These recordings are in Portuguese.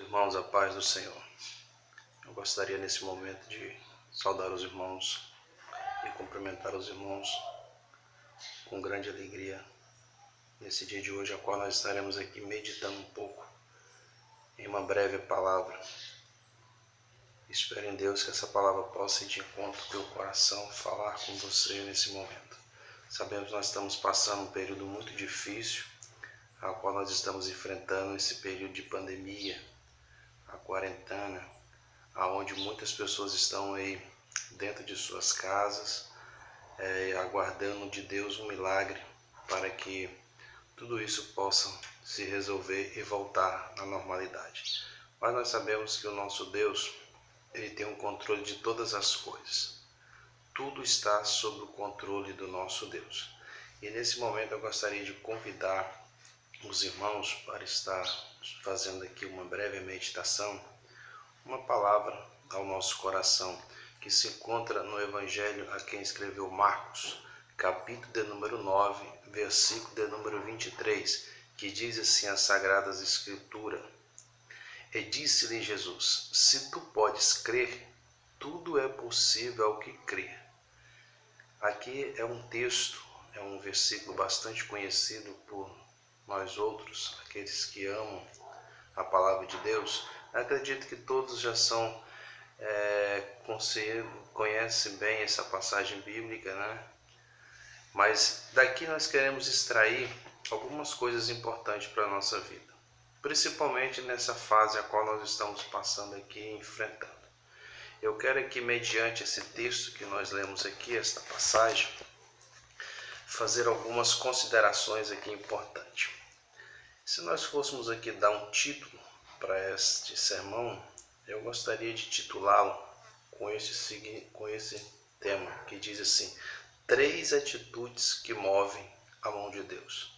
Irmãos, a paz do Senhor. Eu gostaria nesse momento de saudar os irmãos e cumprimentar os irmãos com grande alegria nesse dia de hoje, a qual nós estaremos aqui meditando um pouco em uma breve palavra. Espero em Deus que essa palavra possa ir de encontro ao teu coração, falar com você nesse momento. Sabemos que nós estamos passando um período muito difícil, a qual nós estamos enfrentando esse período de pandemia, a quarentena, aonde muitas pessoas estão aí dentro de suas casas, aguardando de Deus um milagre para que tudo isso possa se resolver e voltar à normalidade. Mas nós sabemos que o nosso Deus, ele tem o controle de todas as coisas. Tudo está sob o controle do nosso Deus. E nesse momento eu gostaria de convidar os irmãos para estar fazendo aqui uma breve meditação, uma palavra ao nosso coração, que se encontra no Evangelho a quem escreveu Marcos, capítulo de número 9, versículo de número 23, que diz assim as Sagradas Escrituras: E disse-lhe Jesus: Se tu podes crer, tudo é possível ao que crê. Aqui é um texto, é um versículo bastante conhecido por nós outros, aqueles que amam a palavra de Deus. Acredito que todos já conhecem bem essa passagem bíblica, né? Mas daqui nós queremos extrair algumas coisas importantes para a nossa vida, principalmente nessa fase a qual nós estamos passando aqui e enfrentando. Eu quero aqui, mediante esse texto que nós lemos aqui, esta passagem, fazer algumas considerações aqui importantes. Se nós fôssemos aqui dar um título para este sermão, eu gostaria de titulá-lo com esse tema, que diz assim: 3 atitudes que movem a mão de Deus.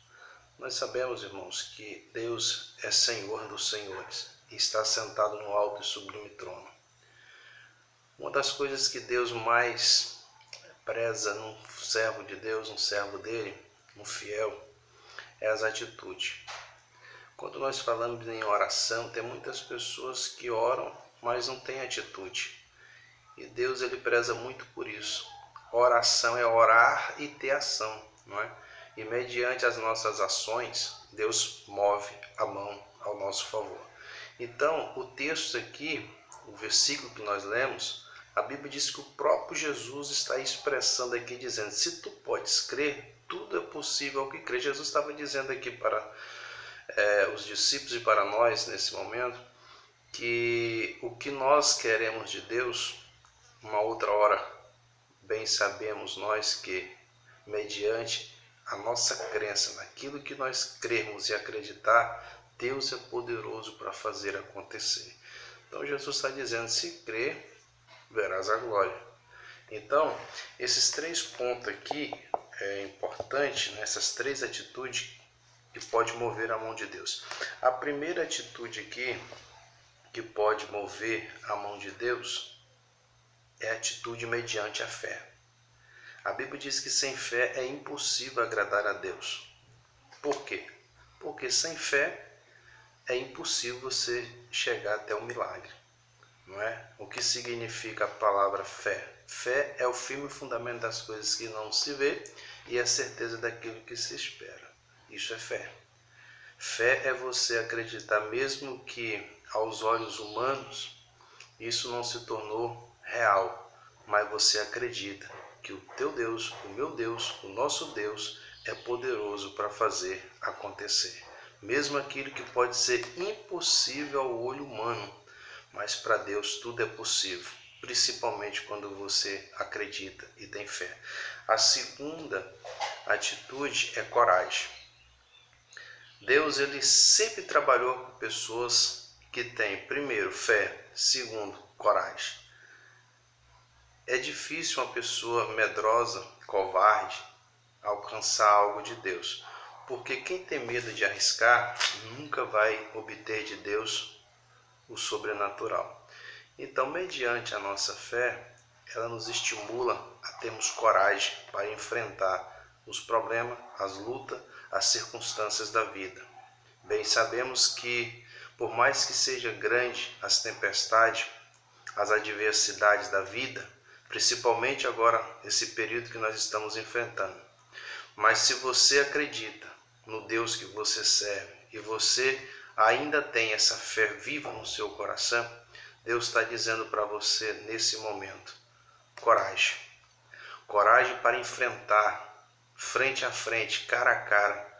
Nós sabemos, irmãos, que Deus é Senhor dos senhores e está sentado no alto e sublime trono. Uma das coisas que Deus mais preza num servo de Deus, um servo dele, um fiel, é as atitudes. Quando nós falamos em oração, tem muitas pessoas que oram, mas não têm atitude. E Deus, ele preza muito por isso. Oração é orar e ter ação, não é? E mediante as nossas ações, Deus move a mão ao nosso favor. Então, o texto aqui, o versículo que nós lemos, a Bíblia diz que o próprio Jesus está expressando aqui, dizendo: se tu podes crer, tudo é possível ao que crê. Jesus estava dizendo aqui para os discípulos e para nós nesse momento que o que nós queremos de Deus, uma outra hora bem sabemos nós que mediante a nossa crença naquilo que nós cremos e acreditar, Deus é poderoso para fazer acontecer. Então Jesus está dizendo: se crer, verás a glória. Então esses 3 pontos aqui é importante, nessas 3 atitudes que pode mover a mão de Deus. A primeira atitude aqui que pode mover a mão de Deus é a atitude mediante a fé. A Bíblia diz que sem fé é impossível agradar a Deus. Por quê? Porque sem fé é impossível você chegar até o milagre, não é? O que significa a palavra fé? Fé é o firme fundamento das coisas que não se vê e a certeza daquilo que se espera. Isso é fé. Fé é você acreditar, mesmo que aos olhos humanos isso não se tornou real, mas você acredita que o teu Deus, o meu Deus, o nosso Deus é poderoso para fazer acontecer. Mesmo aquilo que pode ser impossível ao olho humano, mas para Deus tudo é possível, principalmente quando você acredita e tem fé. A segunda atitude é coragem. Deus, ele sempre trabalhou com pessoas que têm, primeiro, fé, segundo, coragem. É difícil uma pessoa medrosa, covarde, alcançar algo de Deus, porque quem tem medo de arriscar nunca vai obter de Deus o sobrenatural. Então, mediante a nossa fé, ela nos estimula a termos coragem para enfrentar os problemas, as lutas, as circunstâncias da vida. Bem, sabemos que por mais que seja grande as tempestades, as adversidades da vida, principalmente agora, esse período que nós estamos enfrentando. Mas se você acredita no Deus que você serve e você ainda tem essa fé viva no seu coração, Deus está dizendo para você nesse momento: coragem. Coragem para enfrentar frente a frente, cara a cara,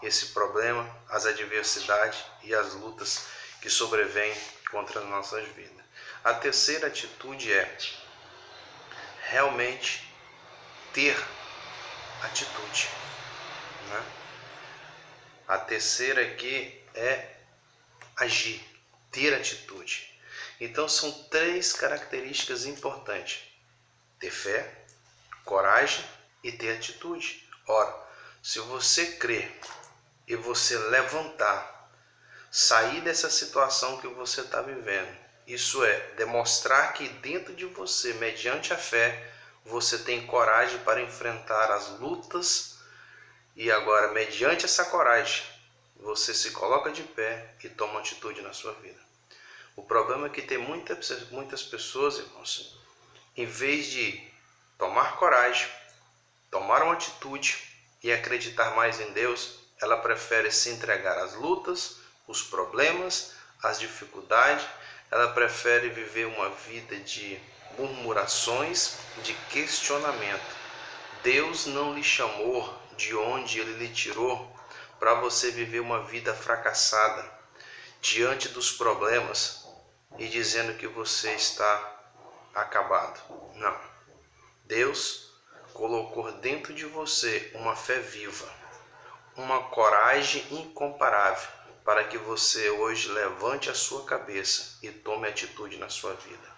esse problema, as adversidades e as lutas que sobrevêm contra as nossas vidas. A terceira atitude é realmente ter atitude, né? A terceira aqui é agir, ter atitude. Então são três características importantes: ter fé, coragem e ter atitude. Ora, se você crer e você levantar, sair dessa situação que você está vivendo, isso é, demonstrar que dentro de você, mediante a fé, você tem coragem para enfrentar as lutas, e agora, mediante essa coragem, você se coloca de pé e toma atitude na sua vida. O problema é que tem muitas pessoas, irmãos, em vez de tomar coragem, tomar uma atitude e acreditar mais em Deus, ela prefere se entregar às lutas, os problemas, as dificuldades. Ela prefere viver uma vida de murmurações, de questionamento. Deus não lhe chamou de onde Ele lhe tirou para você viver uma vida fracassada diante dos problemas e dizendo que você está acabado. Não. Deus colocou dentro de você uma fé viva, uma coragem incomparável, para que você hoje levante a sua cabeça e tome atitude na sua vida.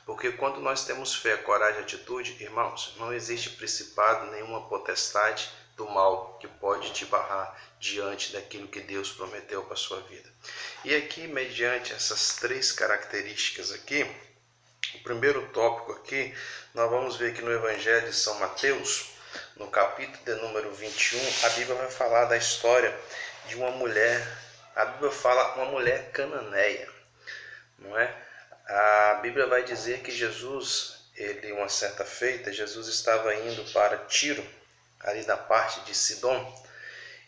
Porque quando nós temos fé, coragem e atitude, irmãos, não existe principado, nenhuma potestade do mal que pode te barrar diante daquilo que Deus prometeu para a sua vida. E aqui, mediante essas três características aqui, o primeiro tópico aqui, nós vamos ver que no Evangelho de São Mateus, no capítulo de número 21, a Bíblia vai falar da história de uma mulher. A Bíblia fala uma mulher cananeia, não é? A Bíblia vai dizer que Jesus, uma certa feita, Jesus estava indo para Tiro, ali da parte de Sidom,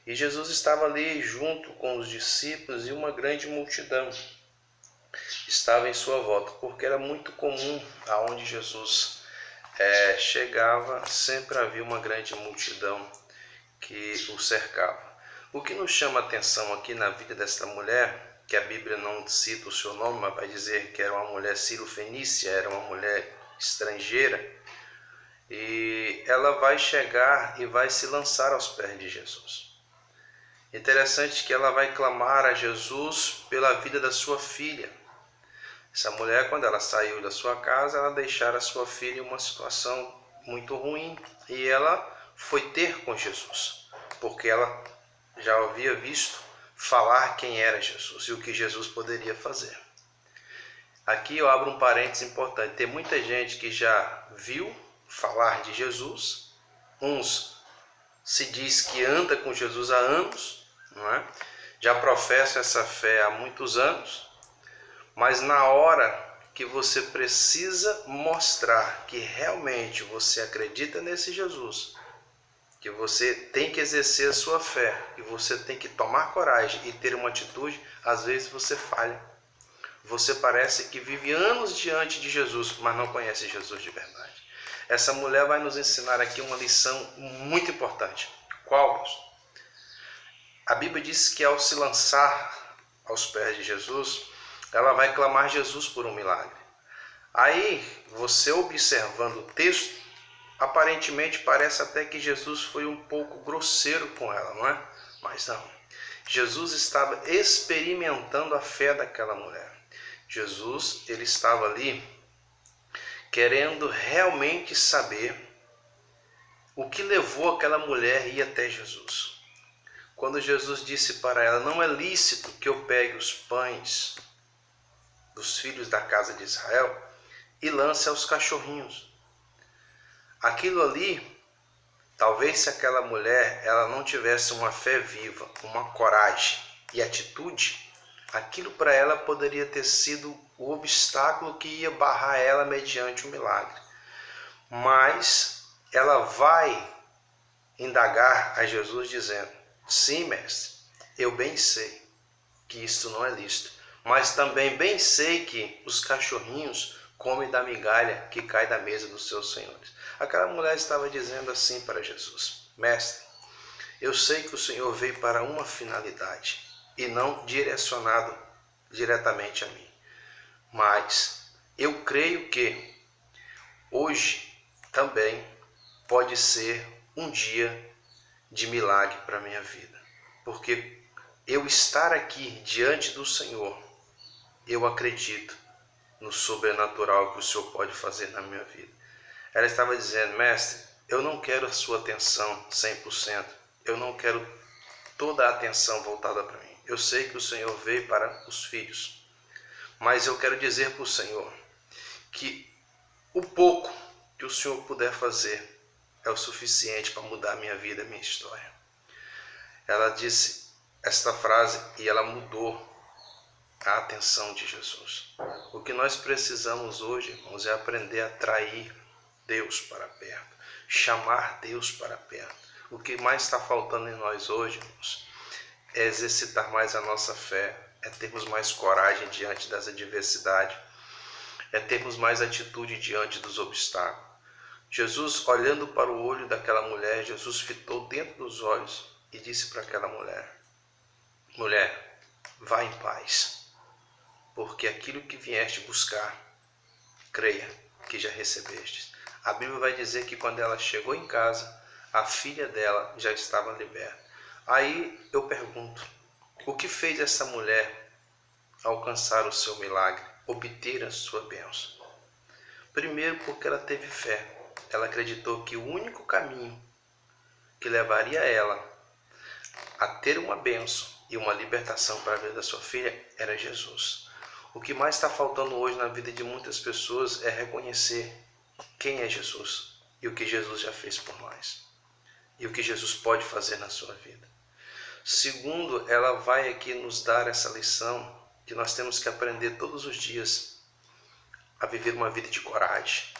e Jesus estava ali junto com os discípulos e uma grande multidão estava em sua volta, porque era muito comum aonde Jesus chegava, sempre havia uma grande multidão que o cercava. O que nos chama a atenção aqui na vida desta mulher, que a Bíblia não cita o seu nome, mas vai dizer que era uma mulher cirofenícia, era uma mulher estrangeira, e ela vai chegar e vai se lançar aos pés de Jesus. Interessante que ela vai clamar a Jesus pela vida da sua filha. Essa mulher, quando ela saiu da sua casa, ela deixara a sua filha em uma situação muito ruim, e ela foi ter com Jesus, porque ela já havia visto falar quem era Jesus e o que Jesus poderia fazer. Aqui eu abro um parênteses importante. Tem muita gente que já viu falar de Jesus. Uns se diz que anda com Jesus há anos, não é? Já professa essa fé há muitos anos, mas na hora que você precisa mostrar que realmente você acredita nesse Jesus, que você tem que exercer a sua fé, e você tem que tomar coragem e ter uma atitude, às vezes você falha. Você parece que vive anos diante de Jesus, mas não conhece Jesus de verdade. Essa mulher vai nos ensinar aqui uma lição muito importante. Qual? A Bíblia diz que ao se lançar aos pés de Jesus, ela vai clamar Jesus por um milagre. Aí, você observando o texto, aparentemente parece até que Jesus foi um pouco grosseiro com ela, não é? Mas não. Jesus estava experimentando a fé daquela mulher. Jesus, ele estava ali querendo realmente saber o que levou aquela mulher a ir até Jesus. Quando Jesus disse para ela: não é lícito que eu pegue os pães dos filhos da casa de Israel e lance aos cachorrinhos. Aquilo ali, talvez se aquela mulher ela não tivesse uma fé viva, uma coragem e atitude, Aquilo para ela poderia ter sido o obstáculo que ia barrar ela mediante o milagre. Mas ela vai indagar a Jesus dizendo: sim, mestre, eu bem sei que isto não é lícito, mas também bem sei que os cachorrinhos comem da migalha que cai da mesa dos seus senhores. Aquela mulher estava dizendo assim para Jesus: mestre, eu sei que o Senhor veio para uma finalidade e não direcionado diretamente a mim, mas eu creio que hoje também pode ser um dia de milagre para a minha vida, porque eu estar aqui diante do Senhor, eu acredito no sobrenatural que o Senhor pode fazer na minha vida. Ela estava dizendo: mestre, eu não quero a sua atenção 100%, eu não quero toda a atenção voltada para mim. Eu sei que o Senhor veio para os filhos, mas eu quero dizer para o Senhor que o pouco que o Senhor puder fazer é o suficiente para mudar a minha vida, a minha história. Ela disse esta frase e ela mudou a atenção de Jesus. O que nós precisamos hoje, irmãos, é aprender a atrair Deus para perto, chamar Deus para perto. O que mais está faltando em nós hoje, irmãos, é exercitar mais a nossa fé, é termos mais coragem diante das adversidades, é termos mais atitude diante dos obstáculos. Jesus, olhando para o olho daquela mulher, Jesus fitou dentro dos olhos e disse para aquela mulher: mulher, vá em paz, porque aquilo que vieste buscar, creia que já recebeste. A Bíblia vai dizer que quando ela chegou em casa, a filha dela já estava liberta. Aí eu pergunto: o que fez essa mulher alcançar o seu milagre, obter a sua bênção? Primeiro, porque ela teve fé. Ela acreditou que o único caminho que levaria ela a ter uma bênção e uma libertação para a vida da sua filha era Jesus. O que mais está faltando hoje na vida de muitas pessoas é reconhecer quem é Jesus e o que Jesus já fez por nós e o que Jesus pode fazer na sua vida. Segundo, ela vai aqui nos dar essa lição que nós temos que aprender todos os dias a viver uma vida de coragem.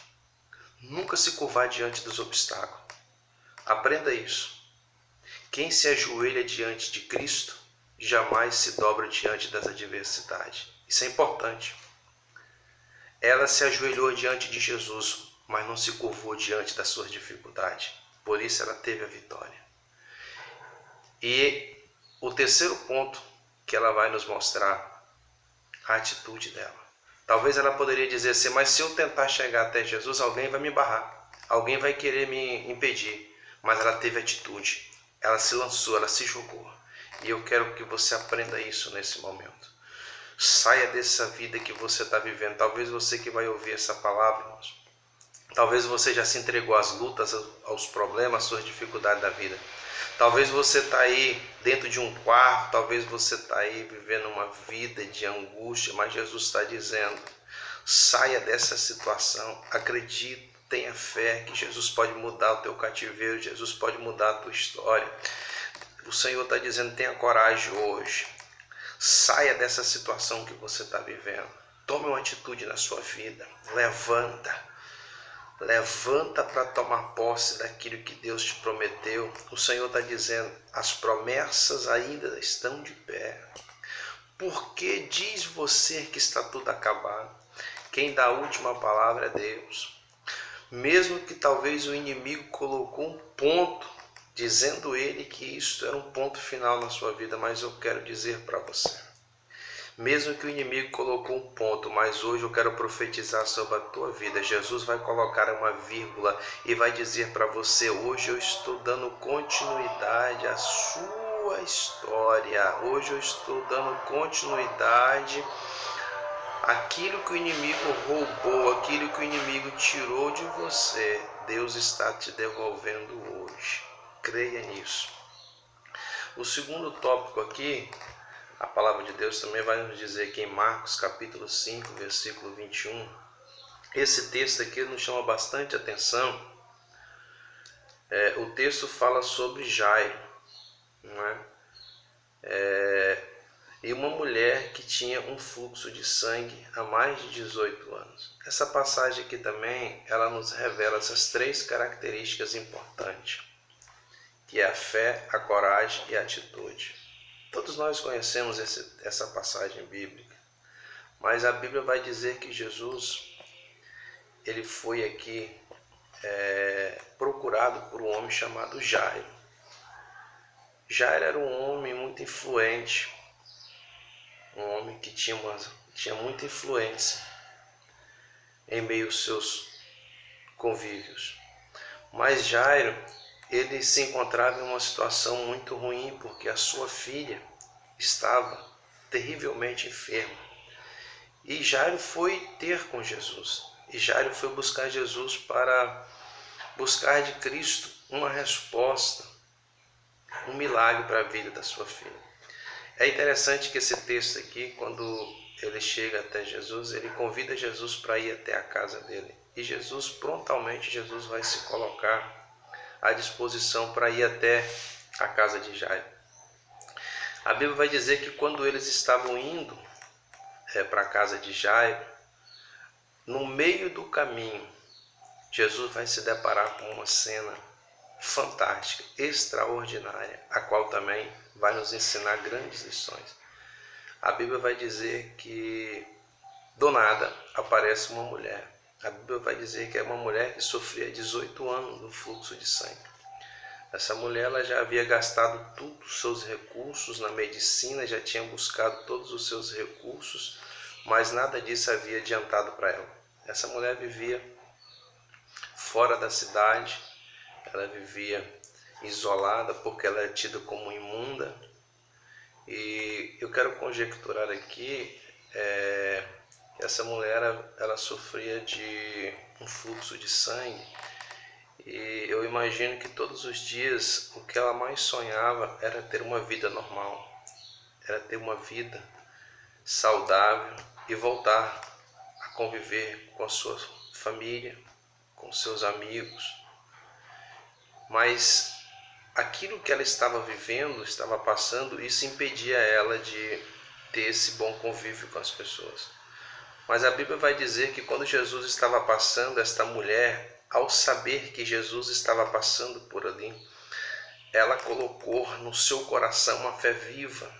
Nunca se curvar diante dos obstáculos. Aprenda isso. Quem se ajoelha diante de Cristo jamais se dobra diante das adversidades. Isso é importante. Ela se ajoelhou diante de Jesus, mas não se curvou diante das suas dificuldades. Por isso ela teve a vitória. E o terceiro ponto que ela vai nos mostrar, a atitude dela. Talvez ela poderia dizer assim: mas se eu tentar chegar até Jesus, alguém vai me barrar, alguém vai querer me impedir. Mas ela teve atitude, ela se lançou, ela se jogou. E eu quero que você aprenda isso nesse momento. Saia dessa vida que você está vivendo. Talvez você que vai ouvir essa palavra, irmãos, talvez você já se entregou às lutas, aos problemas, às suas dificuldades da vida. Talvez você está aí dentro de um quarto, talvez você está aí vivendo uma vida de angústia, mas Jesus está dizendo: saia dessa situação, acredite, tenha fé que Jesus pode mudar o teu cativeiro, Jesus pode mudar a tua história. O Senhor está dizendo: tenha coragem hoje, saia dessa situação que você está vivendo, tome uma atitude na sua vida, Levanta para tomar posse daquilo que Deus te prometeu. O Senhor está dizendo: as promessas ainda estão de pé. Porque diz você que está tudo acabado? Quem dá a última palavra é Deus. Mesmo que talvez o inimigo colocou um ponto, dizendo ele que isso era um ponto final na sua vida, mas eu quero dizer para você, mesmo que o inimigo colocou um ponto, mas hoje eu quero profetizar sobre a tua vida. Jesus vai colocar uma vírgula e vai dizer para você: hoje eu estou dando continuidade à sua história. Hoje eu estou dando continuidade àquilo que o inimigo roubou, aquilo que o inimigo tirou de você. Deus está te devolvendo hoje. Creia nisso. O segundo tópico aqui, a palavra de Deus também vai nos dizer que em Marcos capítulo 5, versículo 21, esse texto aqui nos chama bastante atenção. O texto fala sobre Jairo, não é? e uma mulher que tinha um fluxo de sangue há mais de 18 anos. Essa passagem aqui também, ela nos revela essas três características importantes, que é a fé, a coragem e a atitude. Todos nós conhecemos essa passagem bíblica, mas a Bíblia vai dizer que Jesus, ele foi aqui procurado por um homem chamado Jairo. Jairo era um homem muito influente, um homem que tinha muita influência em meio aos seus convívios. Mas Jairo, ele se encontrava em uma situação muito ruim, porque a sua filha estava terrivelmente enferma. E Jairo foi ter com Jesus. E Jairo foi buscar Jesus para buscar de Cristo uma resposta, um milagre para a vida da sua filha. É interessante que esse texto aqui, quando ele chega até Jesus, ele convida Jesus para ir até a casa dele. E Jesus, prontamente, Jesus vai se colocar à disposição para ir até a casa de Jairo. A Bíblia vai dizer que quando eles estavam indo para a casa de Jairo, no meio do caminho, Jesus vai se deparar com uma cena fantástica, extraordinária, a qual também vai nos ensinar grandes lições. A Bíblia vai dizer que do nada aparece uma mulher. A Bíblia vai dizer que é uma mulher que sofria 18 anos do fluxo de sangue. Essa mulher, ela já havia gastado todos os seus recursos na medicina, já tinha buscado todos os seus recursos, mas nada disso havia adiantado para ela. Essa mulher vivia fora da cidade, ela vivia isolada porque ela é tida como imunda. E eu quero conjecturar aqui que essa mulher, ela sofria de um fluxo de sangue, e eu imagino que todos os dias o que ela mais sonhava era ter uma vida normal, era ter uma vida saudável e voltar a conviver com a sua família, com seus amigos. Mas aquilo que ela estava vivendo, estava passando, isso impedia ela de ter esse bom convívio com as pessoas. Mas a Bíblia vai dizer que quando Jesus estava passando, esta mulher, ao saber que Jesus estava passando por ali, ela colocou no seu coração uma fé viva.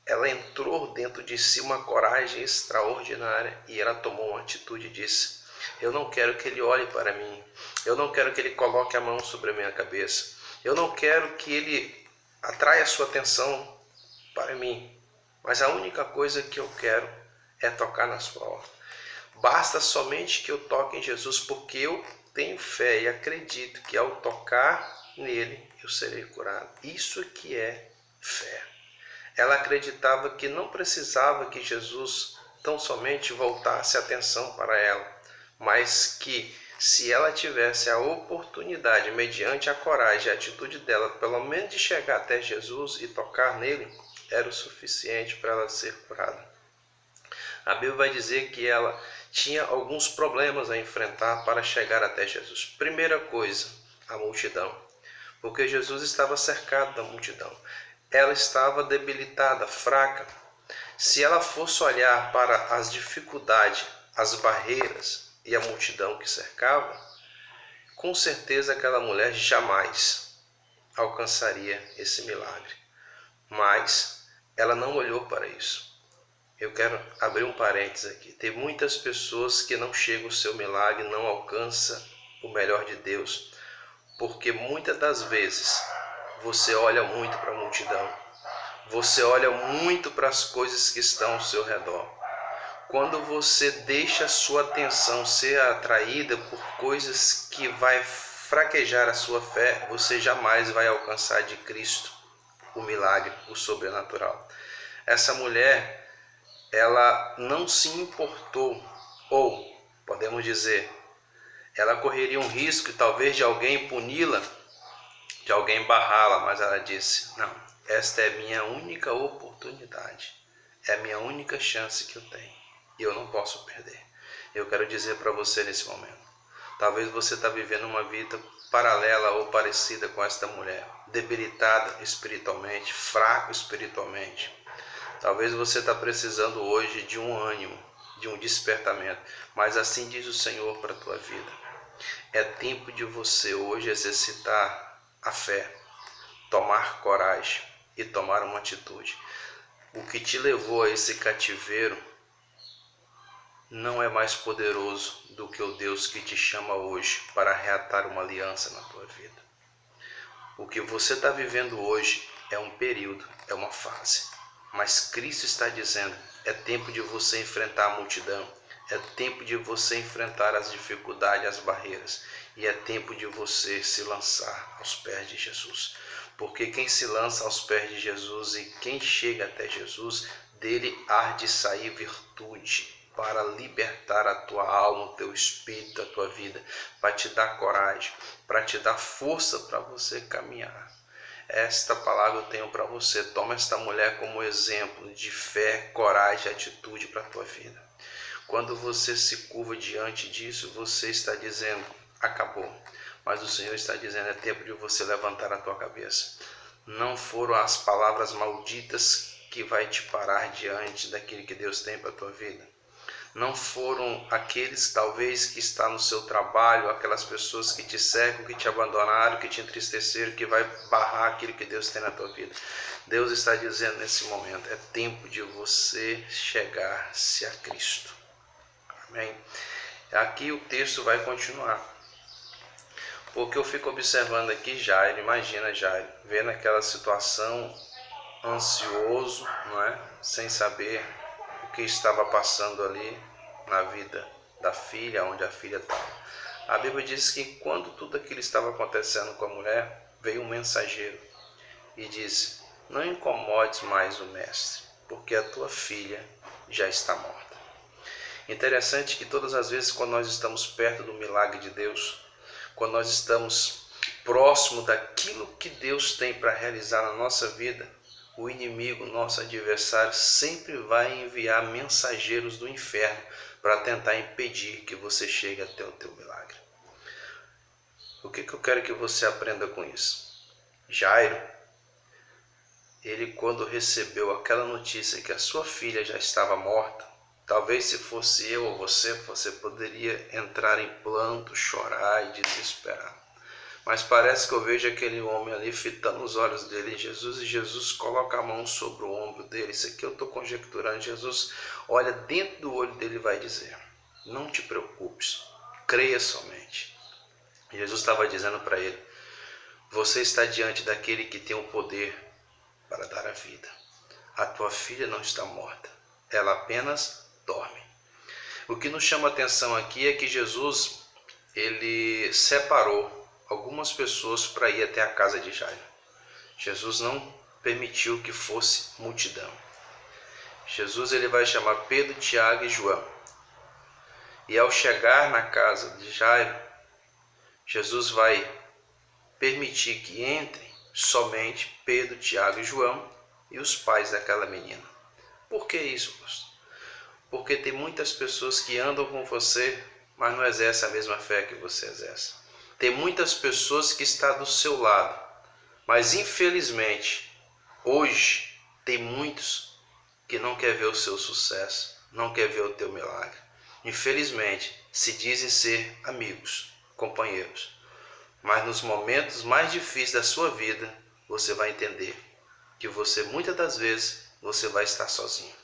Ela entrou dentro de si uma coragem extraordinária e ela tomou uma atitude e disse: eu não quero que ele olhe para mim, eu não quero que ele coloque a mão sobre a minha cabeça, eu não quero que ele atraia a sua atenção para mim, mas a única coisa que eu quero é tocar na sua horta. Basta somente que eu toque em Jesus, porque eu tenho fé e acredito que ao tocar nele eu serei curado. Isso que é fé. Ela acreditava que não precisava que Jesus tão somente voltasse a atenção para ela, mas que se ela tivesse a oportunidade, mediante a coragem e a atitude dela, pelo menos de chegar até Jesus e tocar nele, era o suficiente para ela ser curada. A Bíblia vai dizer que ela tinha alguns problemas a enfrentar para chegar até Jesus. Primeira coisa, a multidão, porque Jesus estava cercado da multidão. Ela estava debilitada, fraca. Se ela fosse olhar para as dificuldades, as barreiras e a multidão que cercava, com certeza aquela mulher jamais alcançaria esse milagre. Mas ela não olhou para isso. Eu quero abrir um parênteses aqui. Tem muitas pessoas que não chegam ao seu milagre, não alcançam o melhor de Deus, porque muitas das vezes você olha muito para a multidão, você olha muito para as coisas que estão ao seu redor. Quando você deixa a sua atenção ser atraída por coisas que vai fraquejar a sua fé, você jamais vai alcançar de Cristo o milagre, o sobrenatural. Essa mulher, ela não se importou, ou podemos dizer, ela correria um risco talvez de alguém puni-la, de alguém barrá-la, mas ela disse: não, esta é minha única oportunidade, é a minha única chance que eu tenho e eu não posso perder. Eu quero dizer para você nesse momento, talvez você está vivendo uma vida paralela ou parecida com esta mulher, debilitada espiritualmente, fraco espiritualmente. Talvez você está precisando hoje de um ânimo, de um despertamento. Mas assim diz o Senhor para a tua vida. É tempo de você hoje exercitar a fé, tomar coragem e tomar uma atitude. O que te levou a esse cativeiro não é mais poderoso do que o Deus que te chama hoje para reatar uma aliança na tua vida. O que você está vivendo hoje é um período, é uma fase. Mas Cristo está dizendo, é tempo de você enfrentar a multidão, é tempo de você enfrentar as dificuldades, as barreiras, e é tempo de você se lançar aos pés de Jesus. Porque quem se lança aos pés de Jesus e quem chega até Jesus, dele há de sair virtude para libertar a tua alma, o teu espírito, a tua vida, para te dar coragem, para te dar força para você caminhar. Esta palavra eu tenho para você. Toma esta mulher como exemplo de fé, coragem e atitude para a tua vida. Quando você se curva diante disso, você está dizendo, acabou. Mas o Senhor está dizendo, é tempo de você levantar a tua cabeça. Não foram as palavras malditas que vai te parar diante daquilo que Deus tem para a tua vida. Não foram aqueles talvez que está no seu trabalho, aquelas pessoas que te cercam, que te abandonaram, que te entristeceram, que vai barrar aquilo que Deus tem na tua vida. Deus está dizendo nesse momento, é tempo de você chegar-se a Cristo. Amém? Aqui o texto vai continuar. Porque eu fico observando aqui Jairo, imagina Jairo, vendo aquela situação, ansioso, não é? Sem saber o que estava passando ali na vida da filha, onde a filha estava. A Bíblia diz que quando tudo aquilo estava acontecendo com a mulher, veio um mensageiro e disse, não incomodes mais o mestre, porque a tua filha já está morta. Interessante que todas as vezes quando nós estamos perto do milagre de Deus, quando nós estamos próximo daquilo que Deus tem para realizar na nossa vida, o inimigo, nosso adversário, sempre vai enviar mensageiros do inferno para tentar impedir que você chegue até o teu milagre. O que eu quero que você aprenda com isso? Jairo, ele quando recebeu aquela notícia que a sua filha já estava morta, talvez se fosse eu ou você poderia entrar em pranto, chorar e desesperar. Mas parece que eu vejo aquele homem ali fitando os olhos dele em Jesus, e Jesus coloca a mão sobre o ombro dele. Isso aqui eu estou conjecturando. Jesus olha dentro do olho dele e vai dizer, não te preocupes, creia somente. Jesus estava dizendo para ele, você está diante daquele que tem o poder para dar a vida. A tua filha não está morta, ela apenas dorme. O que nos chama a atenção aqui é que Jesus, ele separou algumas pessoas para ir até a casa de Jairo. Jesus não permitiu que fosse multidão. Jesus ele vai chamar Pedro, Tiago e João. E ao chegar na casa de Jairo, Jesus vai permitir que entrem somente Pedro, Tiago e João e os pais daquela menina. Por que isso, pastor? Porque tem muitas pessoas que andam com você, mas não exercem a mesma fé que você exerce. Tem muitas pessoas que estão do seu lado, mas infelizmente, hoje, tem muitos que não querem ver o seu sucesso, não querem ver o teu milagre. Infelizmente, se dizem ser amigos, companheiros, mas nos momentos mais difíceis da sua vida, você vai entender que você, muitas das vezes, você vai estar sozinho.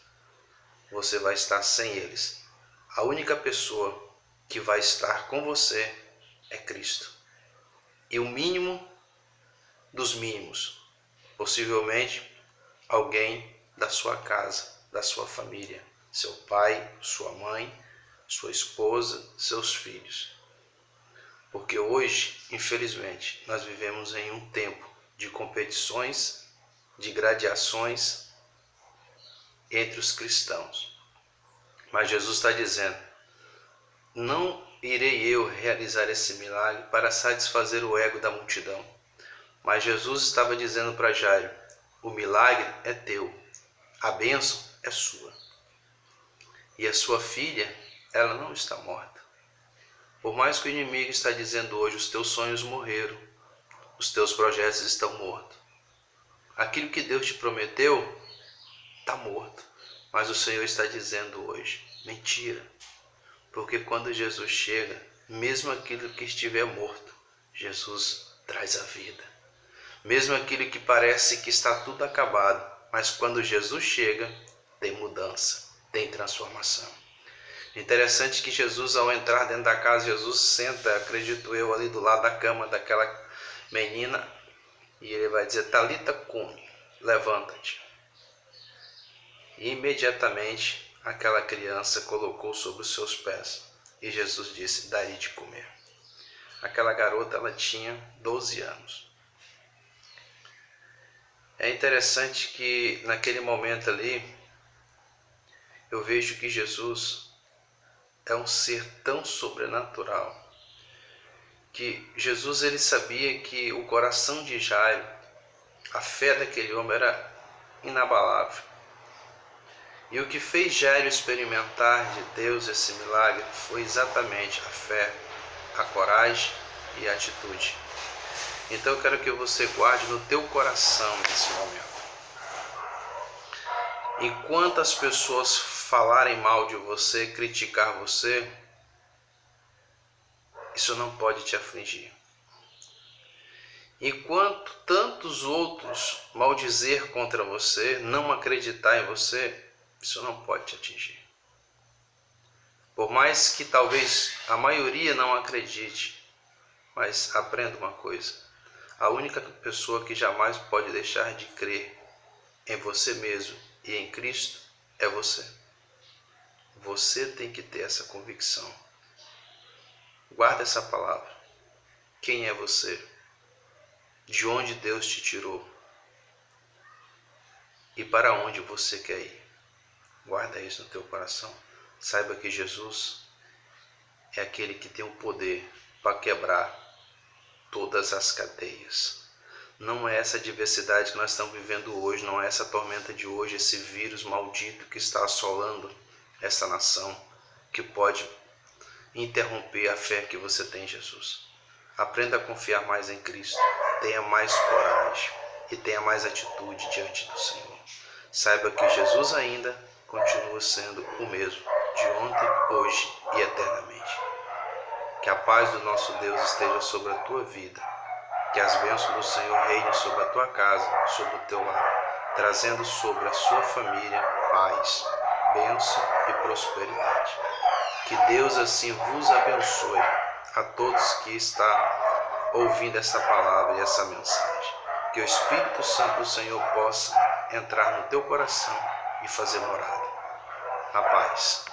Você vai estar sem eles. A única pessoa que vai estar com você é Cristo. E o mínimo dos mínimos, possivelmente alguém da sua casa, da sua família, seu pai, sua mãe, sua esposa, seus filhos. Porque hoje, infelizmente, nós vivemos em um tempo de competições, de gradações entre os cristãos. Mas Jesus está dizendo, não irei eu realizar esse milagre para satisfazer o ego da multidão. Mas Jesus estava dizendo para Jairo, o milagre é teu, a bênção é sua. E a sua filha, ela não está morta. Por mais que o inimigo está dizendo hoje, os teus sonhos morreram, os teus projetos estão mortos. Aquilo que Deus te prometeu, está morto. Mas o Senhor está dizendo hoje, mentira. Porque quando Jesus chega, mesmo aquilo que estiver morto, Jesus traz a vida. Mesmo aquilo que parece que está tudo acabado, mas quando Jesus chega, tem mudança, tem transformação. Interessante que Jesus, ao entrar dentro da casa, Jesus senta, acredito eu, ali do lado da cama daquela menina, e ele vai dizer, Talita cumi, levanta-te. E imediatamente aquela criança colocou sobre os seus pés, e Jesus disse, dai-lhe de comer. Aquela garota, ela tinha 12 anos. É interessante que naquele momento ali, eu vejo que Jesus é um ser tão sobrenatural, que Jesus ele sabia que o coração de Jairo, a fé daquele homem era inabalável. E o que fez Jairo experimentar de Deus esse milagre foi exatamente a fé, a coragem e a atitude. Então eu quero que você guarde no teu coração nesse momento. Enquanto as pessoas falarem mal de você, criticar você, isso não pode te afligir. Enquanto tantos outros maldizer contra você, não acreditar em você, isso não pode te atingir. Por mais que talvez a maioria não acredite, mas aprenda uma coisa. A única pessoa que jamais pode deixar de crer em você mesmo e em Cristo é você. Você tem que ter essa convicção. Guarda essa palavra. Quem é você? De onde Deus te tirou? E para onde você quer ir? Guarda isso no teu coração. Saiba que Jesus é aquele que tem o poder para quebrar todas as cadeias. Não é essa adversidade que nós estamos vivendo hoje, não é essa tormenta de hoje, esse vírus maldito que está assolando essa nação, que pode interromper a fé que você tem em Jesus. Aprenda a confiar mais em Cristo, tenha mais coragem e tenha mais atitude diante do Senhor. Saiba que Jesus ainda continua sendo o mesmo, de ontem, hoje e eternamente. Que a paz do nosso Deus esteja sobre a tua vida, que as bênçãos do Senhor reinem sobre a tua casa, sobre o teu lar, trazendo sobre a sua família paz, bênção e prosperidade. Que Deus assim vos abençoe a todos que estão ouvindo essa palavra e essa mensagem. Que o Espírito Santo do Senhor possa entrar no teu coração e fazer morada. A paz.